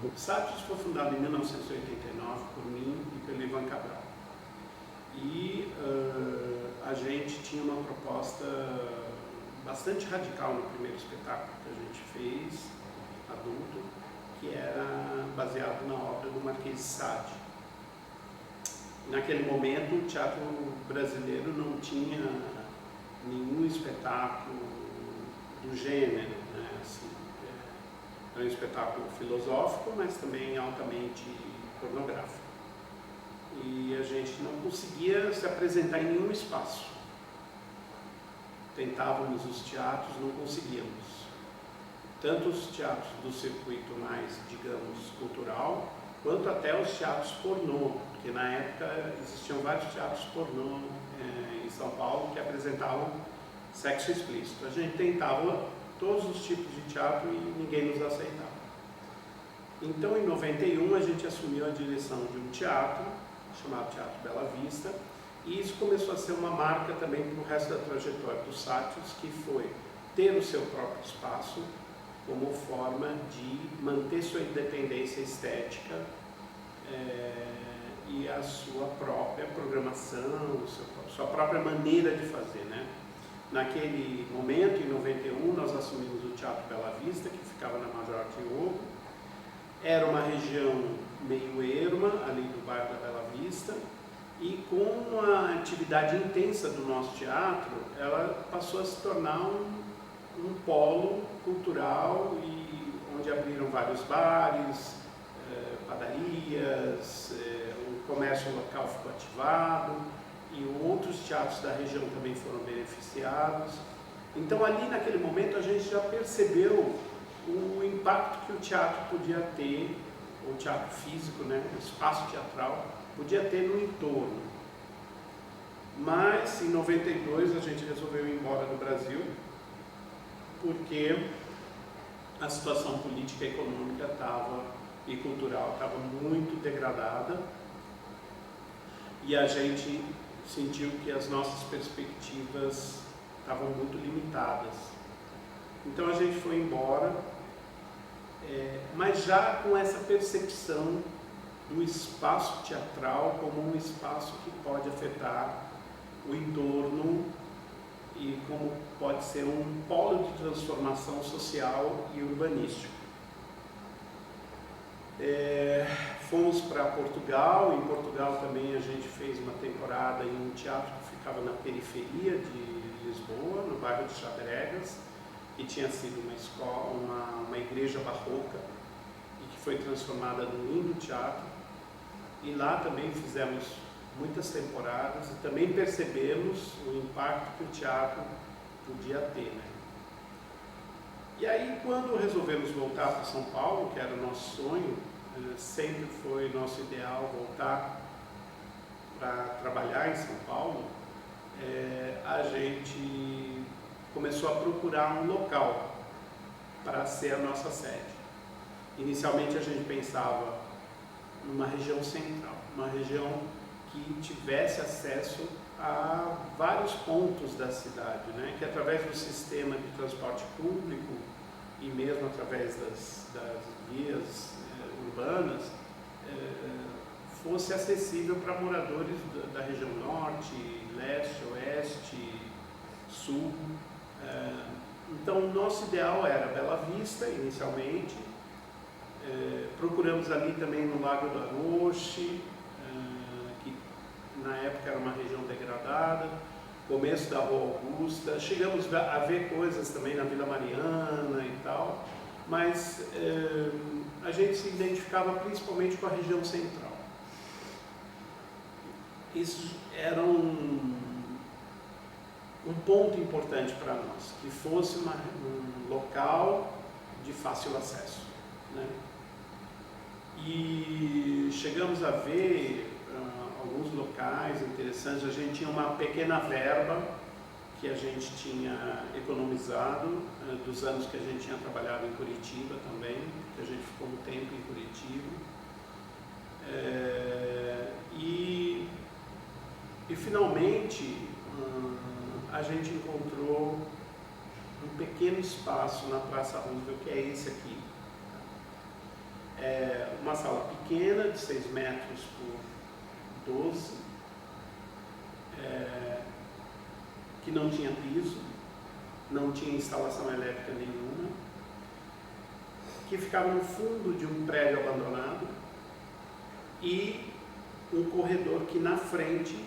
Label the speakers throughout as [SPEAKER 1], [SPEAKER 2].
[SPEAKER 1] O Sapios foi fundado em 1989 por mim e pelo Ivan Cabral. E a gente tinha uma proposta bastante radical no primeiro espetáculo que a gente fez, adulto, que era baseado na obra do Marquês de Sade. Naquele momento, o teatro brasileiro não tinha nenhum espetáculo do gênero, né? Assim, era um espetáculo filosófico, mas também altamente pornográfico. E a gente não conseguia se apresentar em nenhum espaço. Tentávamos os teatros, não conseguíamos. Tanto os teatros do circuito mais, digamos, cultural, quanto até os teatros pornô, porque na época existiam vários teatros pornô em São Paulo que apresentavam sexo explícito. A gente tentava todos os tipos de teatro e ninguém nos aceitava. Então, em 91, a gente assumiu a direção de um teatro, chamado Teatro Bela Vista, e isso começou a ser uma marca também para o resto da trajetória do Sapios, que foi ter o seu próprio espaço como forma de manter sua independência estética e a sua própria programação, sua própria maneira de fazer, né? Naquele momento, em 91, nós assumimos o Teatro Bela Vista, que ficava na Major Artiolo. Era uma região meio erma, ali do bairro da Bela Vista, e com a atividade intensa do nosso teatro, ela passou a se tornar um polo cultural, e onde abriram vários bares, padarias, o comércio local ficou ativado, e outros teatros da região também foram beneficiados. Então, ali naquele momento, a gente já percebeu o impacto que o teatro podia ter, o teatro físico, né, o espaço teatral, podia ter no entorno. Mas, em 92, a gente resolveu ir embora do Brasil, porque a situação política, econômica e cultural estava muito degradada, e a gente sentiu que as nossas perspectivas estavam muito limitadas. Então a gente foi embora, mas já com essa percepção do espaço teatral como um espaço que pode afetar o entorno e como pode ser um polo de transformação social e urbanístico. Fomos para Portugal. Em Portugal também a gente fez uma temporada em um teatro que ficava na periferia de Lisboa, no bairro de Xadregas, que tinha sido uma escola, uma igreja barroca, e que foi transformada num lindo teatro. E lá também fizemos muitas temporadas e também percebemos o impacto que o teatro podia ter, né? E aí, quando resolvemos voltar para São Paulo, que era o nosso sonho, sempre foi nosso ideal voltar para trabalhar em São Paulo, a gente começou a procurar um local para ser a nossa sede. Inicialmente a gente pensava numa região central, uma região que tivesse acesso a vários pontos da cidade, né? Que através do sistema de transporte público e mesmo através das vias urbanas fosse acessível para moradores da região norte, leste, oeste, sul. Então, o nosso ideal era Bela Vista, inicialmente. Procuramos ali também no Lago do Aroche, que na época era uma região degradada, começo da Rua Augusta. Chegamos a ver coisas também na Vila Mariana e tal, mas a gente se identificava principalmente com a região central. Isso era um ponto importante para nós, que fosse um local de fácil acesso, né? E chegamos a ver alguns locais interessantes. A gente tinha uma pequena verba que a gente tinha economizado dos anos que a gente tinha trabalhado em Curitiba também, que a gente ficou um tempo em Curitiba. E finalmente a gente encontrou um pequeno espaço na Praça Roosevelt, que é esse aqui. uma sala pequena, de 6 metros por 12, que não tinha piso, não tinha instalação elétrica nenhuma, que ficava no fundo de um prédio abandonado e um corredor que na frente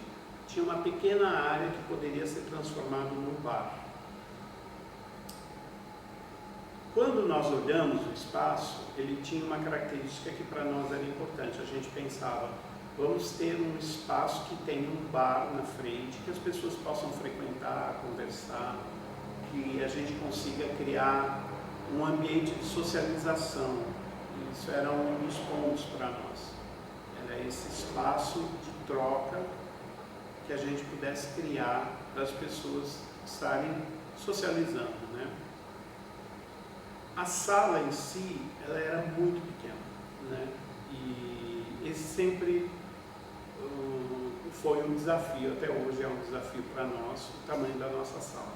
[SPEAKER 1] tinha uma pequena área que poderia ser transformado num bar. Quando nós olhamos o espaço, ele tinha uma característica que para nós era importante. A gente pensava, vamos ter um espaço que tenha um bar na frente, que as pessoas possam frequentar, conversar, que a gente consiga criar um ambiente de socialização. Isso era um dos pontos para nós. Era esse espaço de troca que a gente pudesse criar para as pessoas estarem socializando, né? A sala em si, ela era muito pequena, né? E esse sempre foi um desafio, até hoje é um desafio para nós, o tamanho da nossa sala.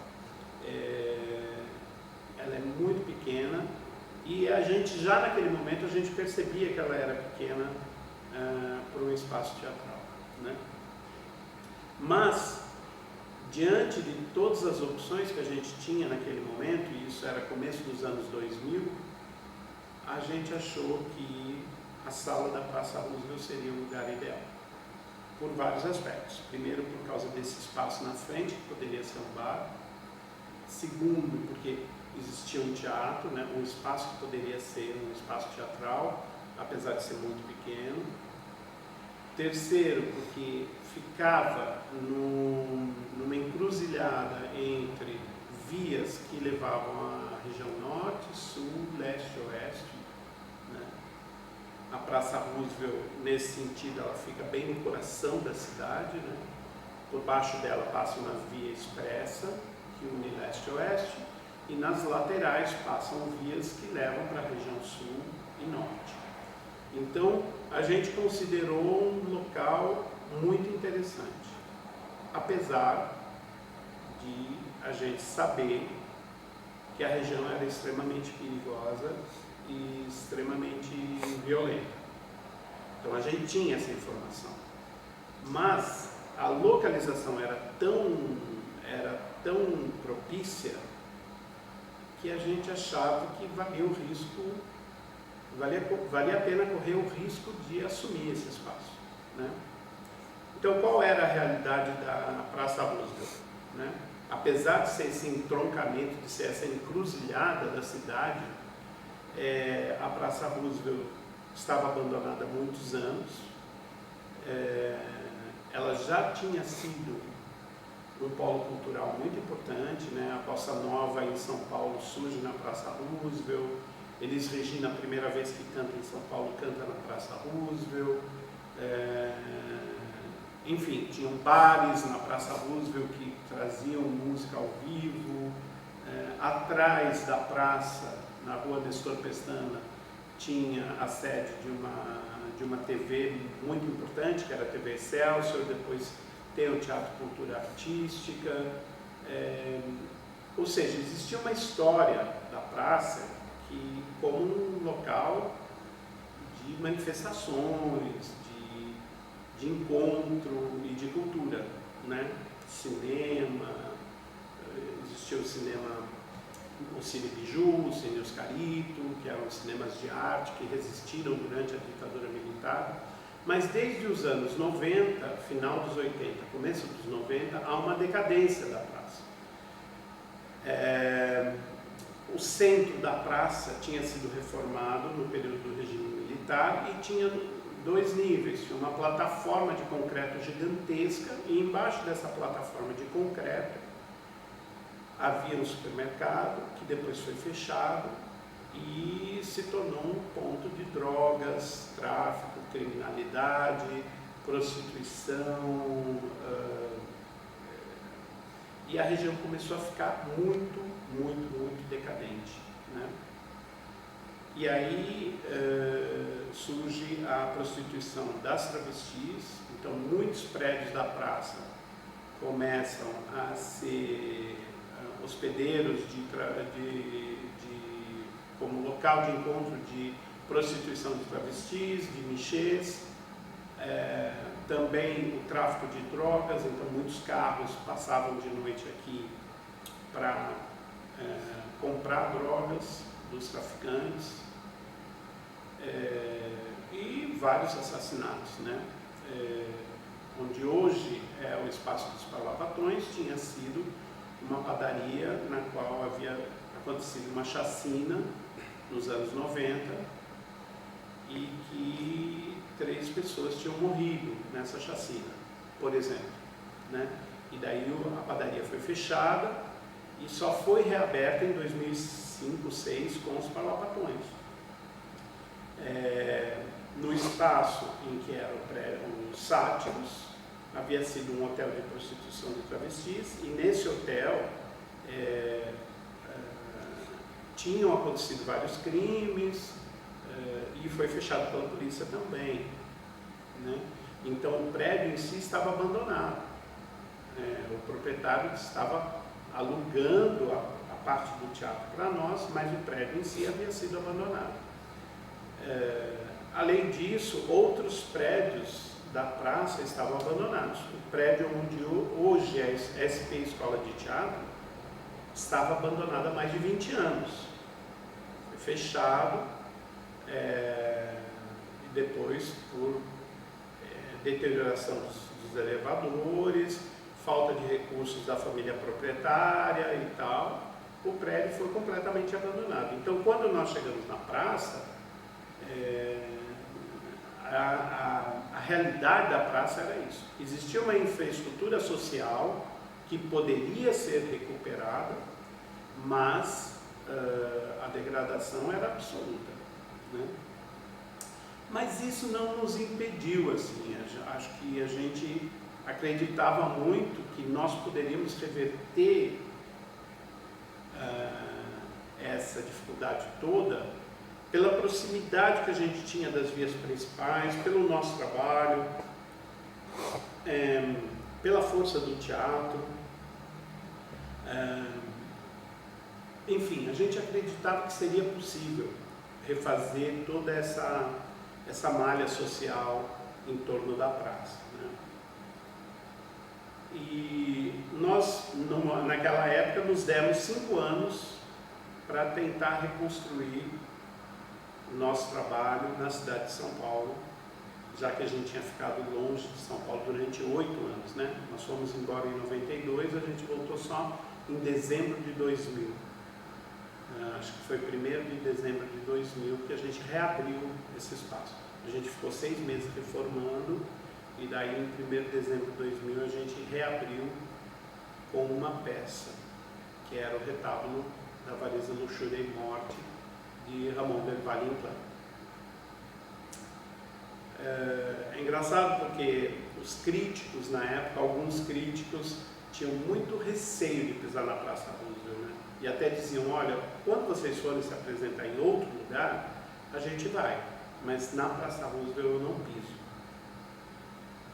[SPEAKER 1] Ela é muito pequena e a gente, já naquele momento, a gente percebia que ela era pequena para um espaço teatral, né? Mas, diante de todas as opções que a gente tinha naquele momento, e isso era começo dos anos 2000, a gente achou que a sala da Praça Roosevelt seria o lugar ideal, por vários aspectos. Primeiro, por causa desse espaço na frente, que poderia ser um bar. Segundo, porque existia um teatro, né, um espaço que poderia ser um espaço teatral, apesar de ser muito pequeno. Terceiro, porque ficava numa encruzilhada entre vias que levavam à região norte, sul, leste e oeste, né? A Praça Roosevelt, nesse sentido, ela fica bem no coração da cidade, né? Por baixo dela passa uma via expressa que une leste e oeste, e nas laterais passam vias que levam para a região sul e norte. Então, a gente considerou um local muito interessante, apesar de a gente saber que a região era extremamente perigosa e extremamente violenta. Então, a gente tinha essa informação, mas a localização era tão propícia que a gente achava que valia a pena correr o risco de assumir esse espaço, né? Então, qual era a realidade da Praça Roosevelt, né? Apesar de ser esse entroncamento, de ser essa encruzilhada da cidade, a Praça Roosevelt estava abandonada há muitos anos. Ela já tinha sido um polo cultural muito importante, né? A Bossa Nova em São Paulo surge na Praça Roosevelt. Elis Regina, a primeira vez que canta em São Paulo, canta na Praça Roosevelt. Enfim, tinham bares na Praça Roosevelt que traziam música ao vivo. Atrás da praça, na rua Nestor Pestana, tinha a sede de uma TV muito importante, que era a TV Excelsior. Depois tem o Teatro Cultura Artística. Ou seja, existia uma história da praça como um local de manifestações, de encontro e de cultura, né? Cinema, existia o Cine Biju, o Cine Oscarito, que eram cinemas de arte que resistiram durante a ditadura militar. Mas desde os anos 90, final dos 80, começo dos 90, há uma decadência da praça. O centro da praça tinha sido reformado no período do regime militar e tinha 2 níveis. Tinha uma plataforma de concreto gigantesca e embaixo dessa plataforma de concreto havia um supermercado que depois foi fechado e se tornou um ponto de drogas, tráfico, criminalidade, prostituição, e a região começou a ficar muito decadente, né? E aí surge a prostituição das travestis. Então muitos prédios da praça começam a ser hospedeiros como local de encontro de prostituição de travestis, de nichês, também o tráfico de drogas. Então muitos carros passavam de noite aqui para comprar drogas dos traficantes, e vários assassinatos, né? Onde hoje é o Espaço dos Parlavapatões, tinha sido uma padaria na qual havia acontecido uma chacina nos anos 90 e que 3 pessoas tinham morrido nessa chacina, por exemplo, né? E daí a padaria foi fechada e só foi reaberta em 2005, 2006 com os Parlavapatões. No espaço em que era os Sátiros, havia sido um hotel de prostituição de travestis, e nesse hotel tinham acontecido vários crimes, e foi fechado pela polícia também, né? Então o prédio em si estava abandonado, o proprietário estava alugando a parte do teatro para nós, mas o prédio em si havia sido abandonado. Além disso, outros prédios da praça estavam abandonados. O prédio onde hoje é a SP Escola de Teatro estava abandonado há mais de 20 anos. Foi fechado, e depois por deterioração dos elevadores, falta de recursos da família proprietária e tal, o prédio foi completamente abandonado. Então, quando nós chegamos na praça, a realidade da praça era isso. Existia uma infraestrutura social que poderia ser recuperada, mas a degradação era absoluta, né? Mas isso não nos impediu, assim, acho que a gente acreditava muito que nós poderíamos reverter essa dificuldade toda pela proximidade que a gente tinha das vias principais, pelo nosso trabalho, pela força do teatro. Enfim, a gente acreditava que seria possível refazer toda essa malha social em torno da praça, né? E nós, naquela época, nos demos 5 anos para tentar reconstruir o nosso trabalho na cidade de São Paulo, já que a gente tinha ficado longe de São Paulo durante 8 anos, né? Nós fomos embora em 92, a gente voltou só em dezembro de 2000. Acho que foi 1º de dezembro de 2000 que a gente reabriu esse espaço. A gente ficou 6 meses reformando, e daí em 1º de dezembro de 2000 a gente reabriu com uma peça, que era o retábulo da Varese, Luxúria e Morte, de Ramon del Valle Inclán. É engraçado porque os críticos na época, alguns críticos tinham muito receio de pisar na Praça Roosevelt, né? E até diziam, olha, quando vocês forem se apresentar em outro lugar, a gente vai, mas na Praça Roosevelt eu não piso.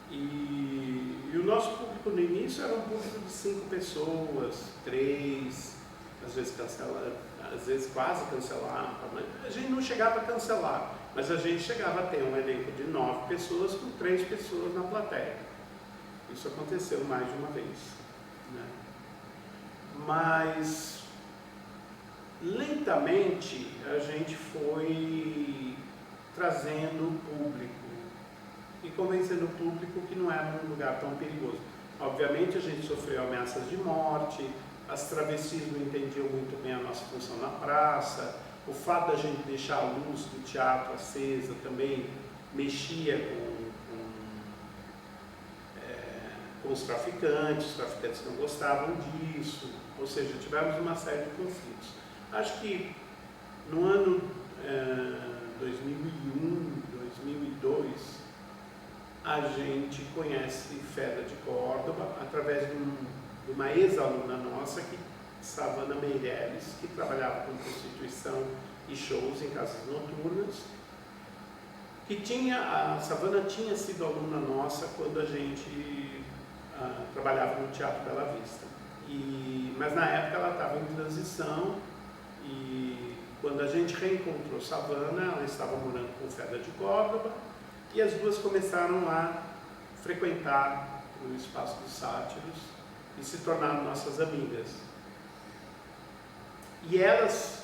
[SPEAKER 1] E o nosso público no início era um público de 5 pessoas, 3, às vezes quase cancelava. A gente não chegava a cancelar, mas a gente chegava a ter um elenco de 9 pessoas com 3 pessoas na plateia. Isso aconteceu mais de uma vez, né? Mas lentamente a gente foi trazendo o público e convencendo o público que não era um lugar tão perigoso. Obviamente a gente sofreu ameaças de morte, as travestis não entendiam muito bem a nossa função na praça, o fato da gente deixar a luz do teatro acesa também mexia com os traficantes não gostavam disso, ou seja, tivemos uma série de conflitos. Acho que no ano 2001, 2002, a gente conhece Feda de Córdoba através de uma ex-aluna nossa, Savana Meirelles, que trabalhava com prostituição e shows em casas noturnas, a Savana tinha sido aluna nossa quando a gente trabalhava no Teatro Bela Vista, mas na época ela estava em transição e quando a gente reencontrou Savana, ela estava morando com o Feda de Córdoba, e as duas começaram a frequentar o Espaço dos Sátiros e se tornaram nossas amigas. E elas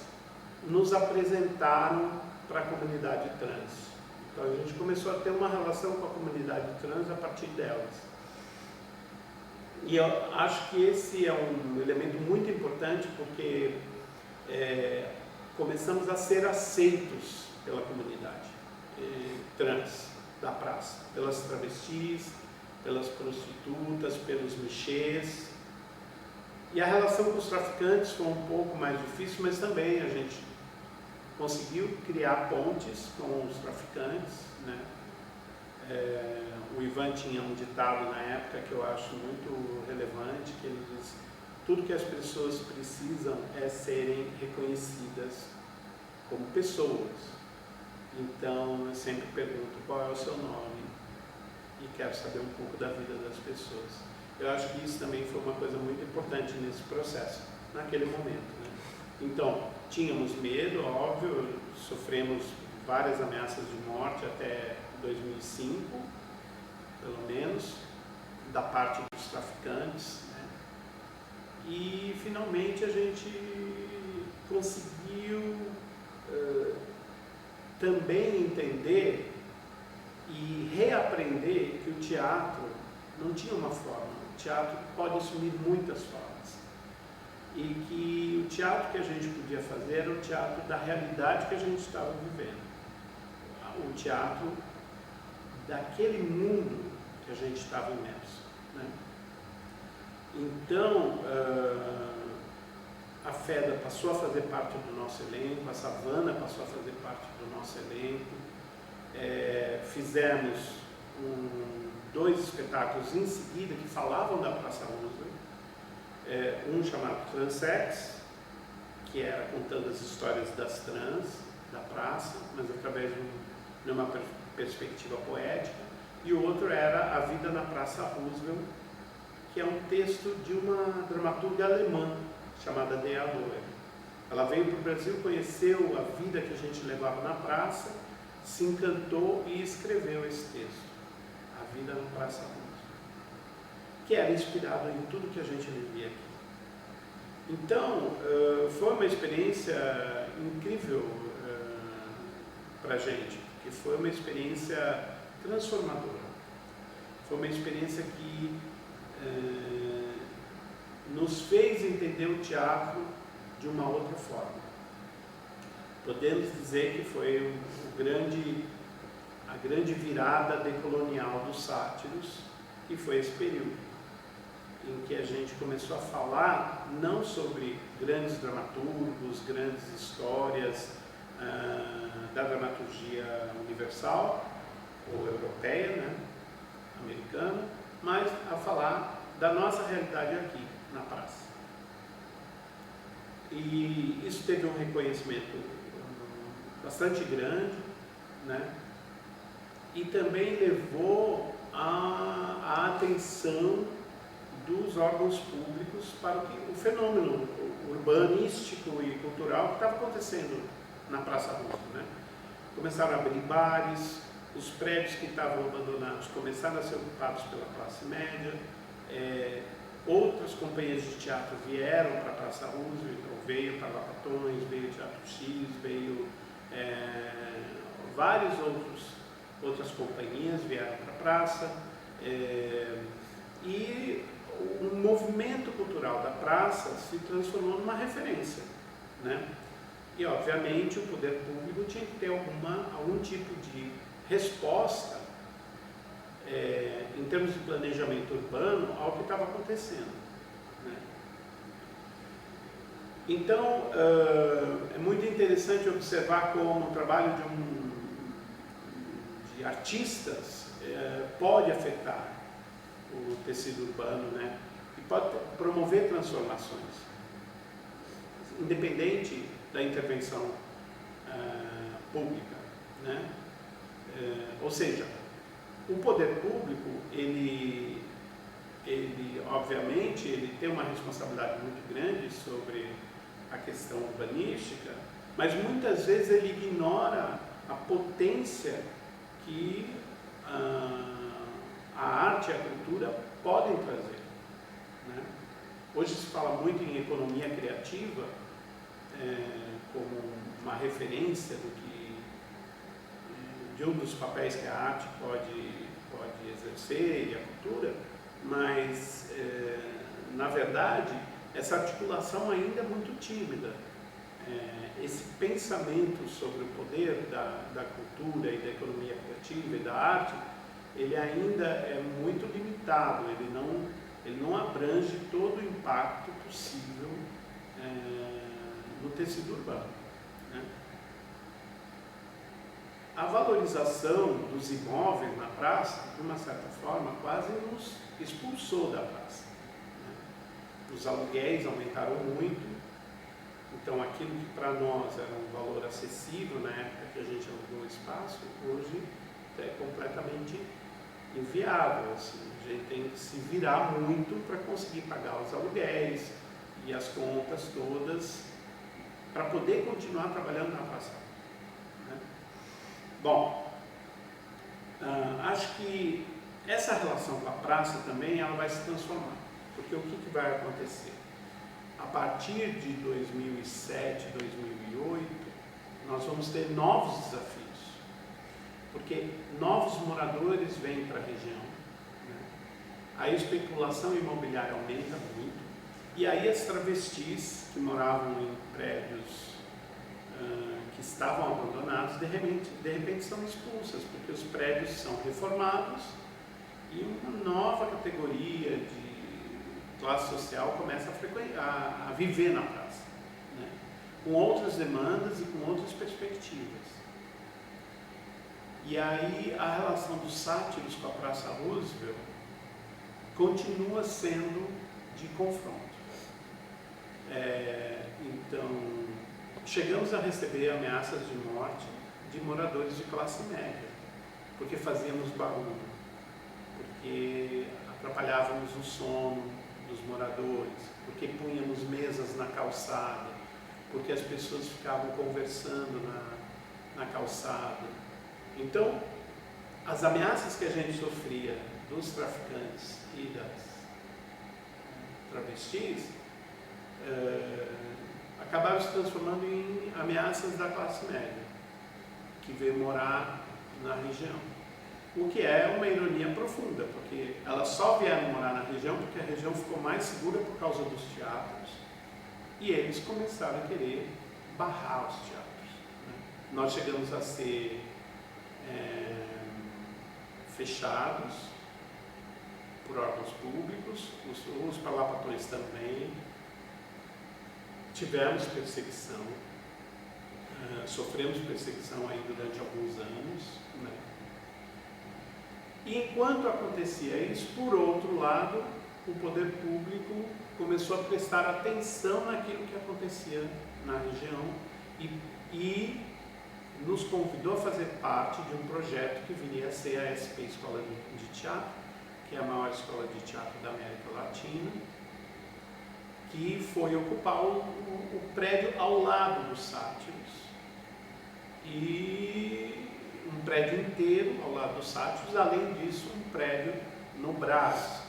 [SPEAKER 1] nos apresentaram para a comunidade trans. Então a gente começou a ter uma relação com a comunidade trans a partir delas. E eu acho que esse é um elemento muito importante, porque começamos a ser aceitos pela comunidade trans da praça, pelas travestis, pelas prostitutas, pelos mixês. E a relação com os traficantes foi um pouco mais difícil, mas também a gente conseguiu criar pontes com os traficantes, né? O Ivan tinha um ditado na época que eu acho muito relevante, que ele diz: tudo que as pessoas precisam é serem reconhecidas como pessoas. Então eu sempre pergunto qual é o seu nome e quero saber um pouco da vida das pessoas. Eu acho que isso também foi uma coisa muito importante nesse processo, naquele momento, né? Então, tínhamos medo, óbvio, sofremos várias ameaças de morte até 2005, pelo menos, da parte dos traficantes, né? E finalmente a gente conseguiu também entender e reaprender que o teatro não tinha uma forma. O teatro pode assumir muitas formas. E que o teatro que a gente podia fazer era o teatro da realidade que a gente estava vivendo. O teatro daquele mundo que a gente estava imerso, né? Então, a Feda passou a fazer parte do nosso elenco, a Savana passou a fazer parte do nosso elenco. Fizemos 2 espetáculos em seguida que falavam da Praça Roosevelt, um chamado Transex, que era contando as histórias das trans da praça, mas através de uma perspectiva poética, e o outro era A Vida na Praça Roosevelt, que é um texto de uma dramaturga alemã chamada Dea Loer. Ela veio para o Brasil, conheceu a vida que a gente levava na praça, se encantou e escreveu esse texto, A Vida na Praça Roosevelt, que era inspirado em tudo que a gente vivia aqui. Então, foi uma experiência incrível para a gente, que foi uma experiência transformadora. Foi uma experiência que nos fez entender o teatro de uma outra forma. Podemos dizer que foi a grande virada decolonial dos sátiros, que foi esse período em que a gente começou a falar não sobre grandes dramaturgos, grandes histórias da dramaturgia universal ou europeia, né, americana, mas a falar da nossa realidade aqui, na praça. E isso teve um reconhecimento bastante grande, né? E também levou a atenção dos órgãos públicos para o fenômeno urbanístico e cultural que estava acontecendo na Praça Roosevelt, né? Começaram a abrir bares, os prédios que estavam abandonados começaram a ser ocupados pela classe média, outras companhias de teatro vieram para a Praça Roosevelt, então veio para Lapatões, veio Teatro X, veio várias outras companhias vieram para a praça, e o movimento cultural da praça se transformou numa referência, né? E obviamente o poder público tinha que ter algum tipo de resposta em termos de planejamento urbano ao que estava acontecendo, né? Então é muito interessante observar como o trabalho de artistas pode afetar o tecido urbano, né? E pode promover transformações, independente da intervenção pública, né? Ou seja, o poder público, ele obviamente, ele tem uma responsabilidade muito grande sobre a questão urbanística, mas muitas vezes ele ignora a potência que a arte e a cultura podem trazer, né? Hoje se fala muito em economia criativa, como uma referência de um dos papéis que a arte pode exercer e a cultura, mas na verdade essa articulação ainda é muito tímida. Esse pensamento sobre o poder da cultura e da economia criativa e da arte, ele ainda é muito limitado, ele não abrange todo o impacto possível no tecido urbano, né? A valorização dos imóveis na praça, de uma certa forma, quase nos expulsou da praça, né? Os aluguéis aumentaram muito, então aquilo que para nós era um valor acessível na época que a gente alugou o espaço, hoje é completamente inviável, assim. A gente tem que se virar muito para conseguir pagar os aluguéis e as contas todas para poder continuar trabalhando na praça, né? Bom, acho que essa relação com a praça também ela vai se transformar, porque o que vai acontecer? A partir de 2007, 2008, nós vamos ter novos desafios, porque novos moradores vêm para a região, né? A especulação imobiliária aumenta muito, e aí as travestis que moravam em prédios que estavam abandonados, de repente são expulsas, porque os prédios são reformados e uma nova categoria de classe social começa a viver na praça, né? Com outras demandas e com outras perspectivas. E aí a relação dos sátiros com a Praça Roosevelt continua sendo de confronto. Então, chegamos a receber ameaças de morte de moradores de classe média, porque fazíamos barulho, porque atrapalhávamos o sono dos moradores, porque punhamos mesas na calçada, porque as pessoas ficavam conversando na calçada. Então, as ameaças que a gente sofria dos traficantes e das travestis acabaram se transformando em ameaças da classe média, que veio morar na região. O que é uma ironia profunda, porque elas só vieram morar na região porque a região ficou mais segura por causa dos teatros, e eles começaram a querer barrar os teatros, né? Nós chegamos a ser fechados por órgãos públicos, os parlapatões também. Tivemos perseguição, sofremos perseguição aí durante alguns anos, né? E enquanto acontecia isso, por outro lado, o poder público começou a prestar atenção naquilo que acontecia na região e nos convidou a fazer parte de um projeto que viria a ser a SP Escola de Teatro, que é a maior escola de teatro da América Latina, que foi ocupar o prédio ao lado dos sátiros, e um prédio inteiro ao lado dos sátiros, além disso um prédio no Brás,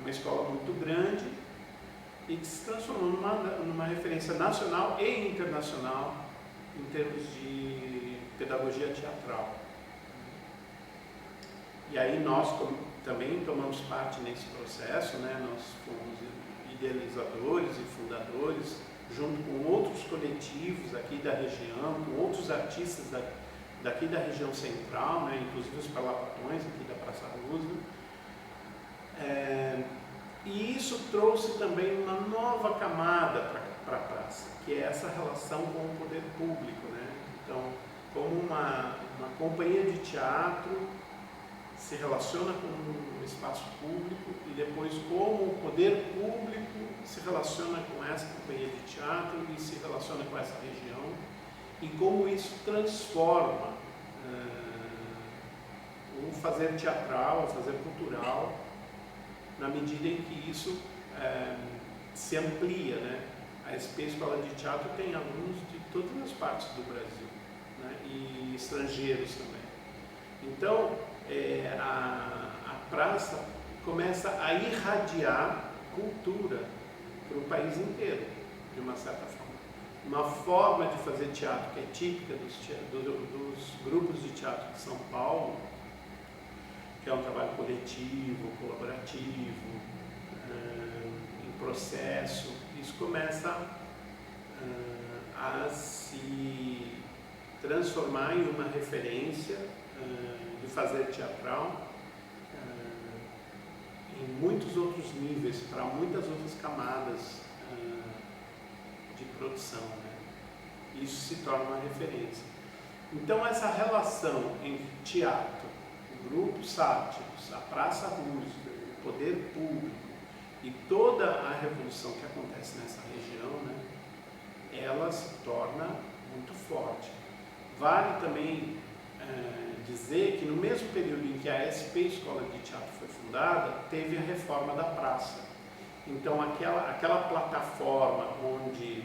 [SPEAKER 1] uma escola muito grande e que se transformou numa referência nacional e internacional em termos de pedagogia teatral. E aí nós também tomamos parte nesse processo, né? Nós fomos idealizadores e fundadores, junto com outros coletivos aqui da região, com outros artistas daqui da região central, né? Inclusive os parlapatões aqui da Praça Roosevelt. E isso trouxe também uma nova camada para a praça, que é essa relação com o poder público, né? Então, como uma companhia de teatro se relaciona com o espaço público e depois como o poder público se relaciona com essa companhia de teatro e se relaciona com essa região e como isso transforma o fazer teatral, o fazer cultural, na medida em que isso se amplia, né? A SP Escola de Teatro tem alunos de todas as partes do Brasil, né? E estrangeiros também. Então, a praça começa a irradiar cultura para o país inteiro, de uma certa forma. Uma forma de fazer teatro que é típica dos grupos de teatro de São Paulo, que é um trabalho coletivo, colaborativo, em processo, isso começa a se transformar em uma referência de fazer teatral em muitos outros níveis, para muitas outras camadas de produção, né? Isso se torna uma referência. Então essa relação entre teatro, o grupo Sátiros, a Praça Roosevelt, o poder público e toda a revolução que acontece nessa região, né, ela se torna muito forte. Vale também dizer que no mesmo período em que a SP Escola de Teatro foi fundada, teve a reforma da praça. Então aquela plataforma onde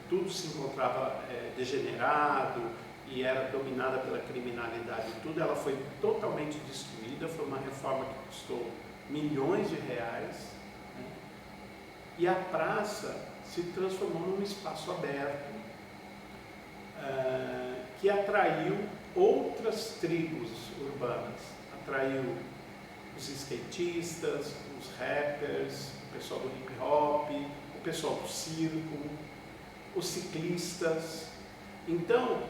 [SPEAKER 1] tudo se encontrava degenerado e era dominada pela criminalidade e tudo, ela foi totalmente destruída. Foi uma reforma que custou milhões de reais, né? E a praça se transformou num espaço aberto que atraiu outras tribos urbanas, atraiu os skatistas, os rappers, o pessoal do hip hop, o pessoal do circo, os ciclistas. Então,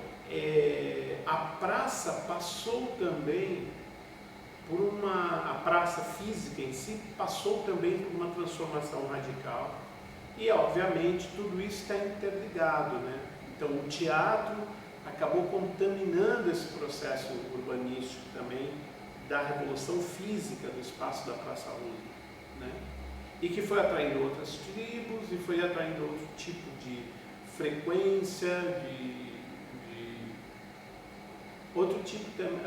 [SPEAKER 1] a praça passou também a praça física em si passou também por uma transformação radical e, obviamente, tudo isso está interligado, né? Então, o teatro acabou contaminando esse processo urbanístico também da revolução física do espaço da Praça Roosevelt, né? E que foi atraindo outras tribos e foi atraindo outro tipo de frequência, outro tipo também,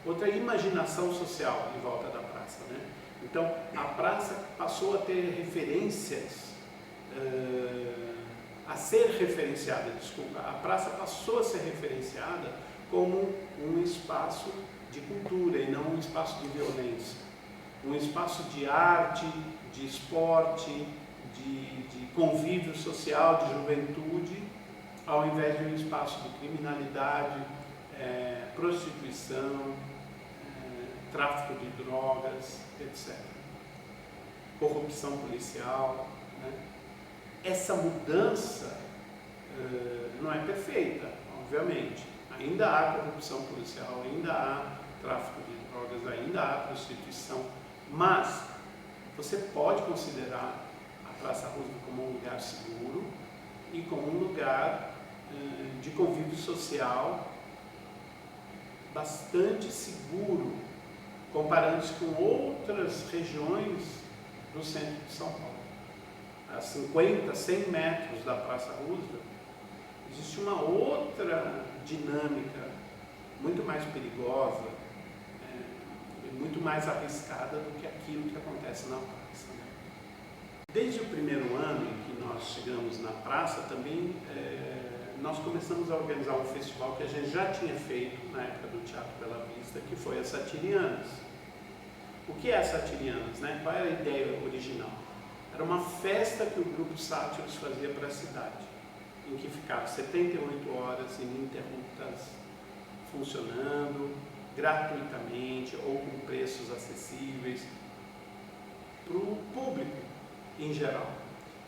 [SPEAKER 1] outra imaginação social em volta da praça, né? Então a praça passou a ter referências, a ser referenciada, a praça passou a ser referenciada como um espaço de cultura e não um espaço de violência, um espaço de arte, de esporte, de convívio social, de juventude, ao invés de um espaço de criminalidade, prostituição, tráfico de drogas, etc. Corrupção policial, né? Essa mudança não é perfeita, obviamente. Ainda há corrupção policial, ainda há tráfico de drogas, ainda há prostituição, mas você pode considerar a Praça Roosevelt como um lugar seguro e como um lugar de convívio social bastante seguro, comparando-se com outras regiões do centro de São Paulo. A 50, 100 metros da Praça Roosevelt, existe uma outra dinâmica muito mais perigosa, muito mais arriscada do que aquilo que acontece na praça, né? Desde o primeiro ano em que nós chegamos na praça, também nós começamos a organizar um festival que a gente já tinha feito na época do Teatro Bela Vista, que foi a Satirianas. O que é a Satirianas, né? Qual era a ideia original? Era uma festa que o grupo Sátiros fazia para a cidade, em que ficava 78 horas ininterruptas, funcionando gratuitamente ou com preços acessíveis para o público em geral,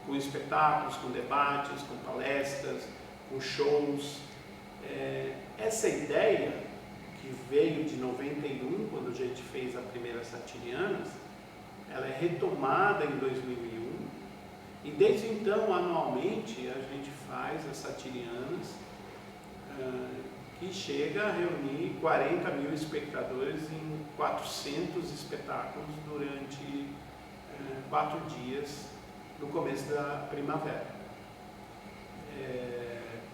[SPEAKER 1] com espetáculos, com debates, com palestras, com shows. Essa ideia, que veio de 91, quando a gente fez a primeira Satirianas, ela é retomada em 2001 e desde então, anualmente, a gente faz as Satirianas, que chega a reunir 40 mil espectadores em 400 espetáculos durante 4 dias no começo da primavera.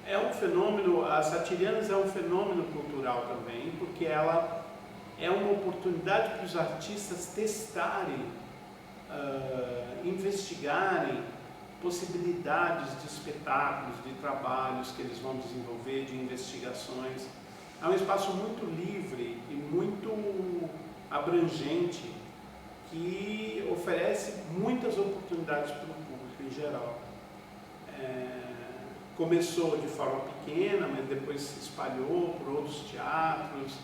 [SPEAKER 1] É um fenômeno, a Satirianas é um fenômeno cultural também, porque ela é uma oportunidade para os artistas testarem investigarem possibilidades de espetáculos, de trabalhos que eles vão desenvolver, de investigações. É um espaço muito livre e muito abrangente que oferece muitas oportunidades para o público em geral. Começou de forma pequena, mas depois se espalhou por outros teatros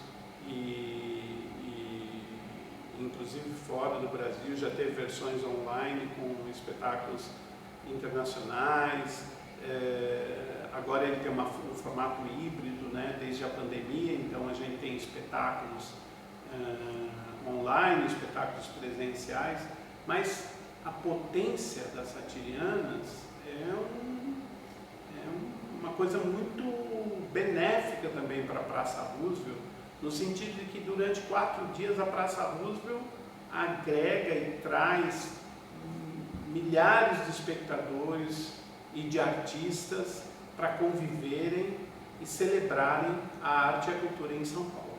[SPEAKER 1] inclusive fora do Brasil, já teve versões online com espetáculos internacionais. Agora ele tem um formato híbrido, né, desde a pandemia, então a gente tem espetáculos online, espetáculos presenciais, mas a potência das Satirianas é uma coisa muito benéfica também para a Praça Roosevelt, no sentido de que durante 4 dias a Praça Roosevelt agrega e traz milhares de espectadores e de artistas para conviverem e celebrarem a arte e a cultura em São Paulo.